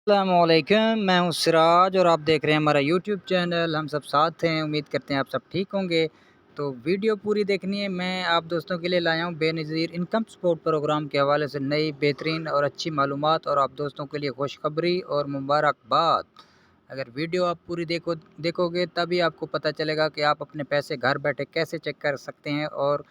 अस्सलामुअलैकुम, मैं हूँ सिराज और आप देख रहे हैं हमारा यूट्यूब चैनल। हम सब साथ हैं, उम्मीद करते हैं आप सब ठीक होंगे। तो वीडियो पूरी देखनी है। मैं आप दोस्तों के लिए लाया हूँ बेनज़ीर इनकम सपोर्ट प्रोग्राम के हवाले से नई बेहतरीन और अच्छी मालूमात और आप दोस्तों के लिए खुशखबरी और मुबारकबाद। अगर वीडियो आप पूरी देखोगे तभी आपको पता चलेगा कि आप अपने पैसे घर बैठे कैसे चेक कर सकते हैं और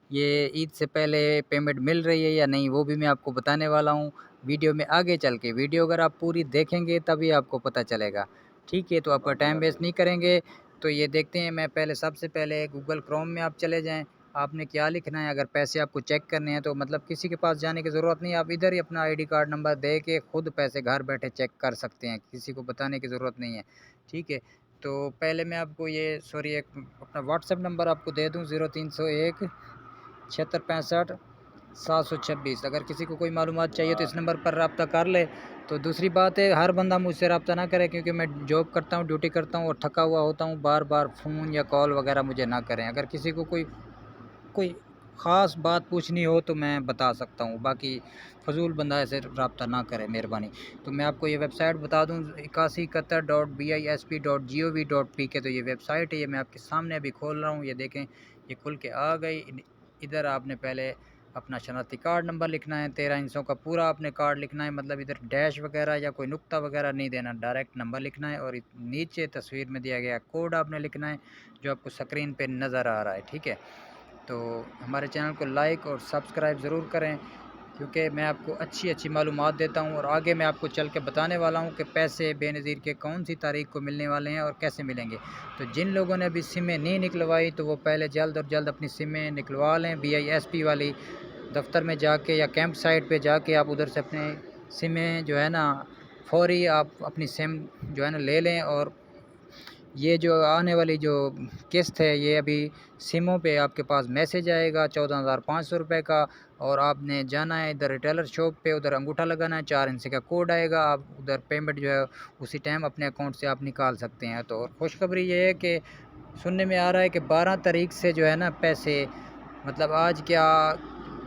ये ईद से पहले पेमेंट मिल रही है या नहीं, वो भी मैं आपको बताने वाला हूँ वीडियो में आगे चल के। वीडियो अगर आप पूरी देखेंगे तभी आपको पता चलेगा, ठीक है। तो आपका टाइम वेस्ट नहीं करेंगे, तो ये देखते हैं। मैं सबसे पहले गूगल क्रोम में आप चले जाएँ। आपने क्या लिखना है, अगर पैसे आपको चेक करने हैं तो मतलब किसी के पास जाने की ज़रूरत नहीं है, आप इधर ही अपना आईडी कार्ड नंबर दे के खुद पैसे घर बैठे चेक कर सकते हैं, किसी को बताने की ज़रूरत नहीं है, ठीक है। तो पहले मैं आपको ये एक अपना व्हाट्सएप नंबर आपको दे दूँ, 0301 7665 726। अगर किसी को कोई मालूमात चाहिए तो इस नंबर पर रब्ता कर ले। तो दूसरी बात है, हर बंदा मुझसे रब्ता ना करे, क्योंकि मैं जॉब करता हूँ, ड्यूटी करता हूँ और थका हुआ होता हूँ। बार बार फ़ोन या कॉल वगैरह मुझे ना करें। अगर किसी को कोई कोई ख़ास बात पूछनी हो तो मैं बता सकता हूँ, बाकी फ़ज़ूल बंदा ऐसे रब्ता ना करे, मेहरबानी। तो मैं आपको ये वेबसाइट बता दूँ, 81qatar.bisp.gov.pk। तो ये वेबसाइट है, ये मैं आपके सामने अभी खोल रहा हूँ, ये देखें, ये खुल के आ गई। इधर आपने पहले अपना शनाख्ती कार्ड नंबर लिखना है, 13 हिस्सों का पूरा आपने कार्ड लिखना है, मतलब इधर डैश वगैरह या कोई नुक्ता वगैरह नहीं देना, डायरेक्ट नंबर लिखना है। और नीचे तस्वीर में दिया गया कोड आपने लिखना है, जो आपको स्क्रीन पे नज़र आ रहा है, ठीक है। तो हमारे चैनल को लाइक और सब्सक्राइब ज़रूर करें, क्योंकि मैं आपको अच्छी अच्छी मालूमात देता हूँ और आगे मैं आपको चल के बताने वाला हूँ कि पैसे बेनज़ीर के कौन सी तारीख को मिलने वाले हैं और कैसे मिलेंगे। तो जिन लोगों ने अभी सिमें नहीं निकलवाई तो वो पहले जल्द और जल्द अपनी सिमें निकलवा लें। BISP वाली दफ्तर में जाके या कैंप साइट पे जाके आप उधर से अपने सिमें जो है ना, फ़ौरी आप अपनी सिम जो है ना ले लें। और ये जो आने वाली जो किस्त है, ये अभी सिमों पे आपके पास मैसेज आएगा 14,500 रुपये का, और आपने जाना है इधर रिटेलर शॉप पे, उधर अंगूठा लगाना है, 4 इंच का कोड आएगा, आप उधर पेमेंट जो है उसी टाइम अपने अकाउंट से आप निकाल सकते हैं। तो और खुशखबरी ये है कि सुनने में आ रहा है कि 12 तारीख से जो है ना पैसे, मतलब आज क्या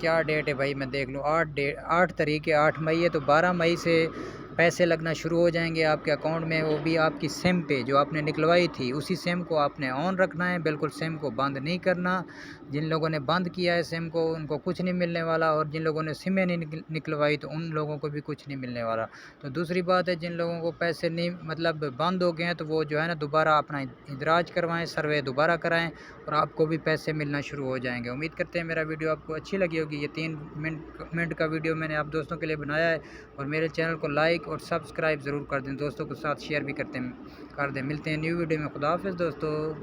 क्या डेट है भाई, मैं देख लूँ, 8 तारीख है, 8 मई है, तो 12 मई से पैसे लगना शुरू हो जाएंगे आपके अकाउंट में। वो भी आपकी सिम पे जो आपने निकलवाई थी, उसी सिम को आपने ऑन रखना है, बिल्कुल सिम को बंद नहीं करना। जिन लोगों ने बंद किया है सिम को, उनको कुछ नहीं मिलने वाला, और जिन लोगों ने सिमें नहीं निकलवाई तो उन लोगों को भी कुछ नहीं मिलने वाला। तो दूसरी बात है, जिन लोगों को पैसे नहीं मतलब बंद हो गए हैं, तो वो जो है ना दोबारा अपना इंदराज करवाएं, सर्वे दोबारा कराएं, और आपको भी पैसे मिलना शुरू हो जाएंगे। उम्मीद करते हैं मेरा वीडियो आपको अच्छी लगी होगी। ये 3 मिनट का वीडियो मैंने आप दोस्तों के लिए बनाया है, और मेरे चैनल को लाइक और सब्सक्राइब ज़रूर कर दें, दोस्तों के साथ शेयर भी कर दें। मिलते हैं न्यू वीडियो में। खुदा हाफिज़ दोस्तों।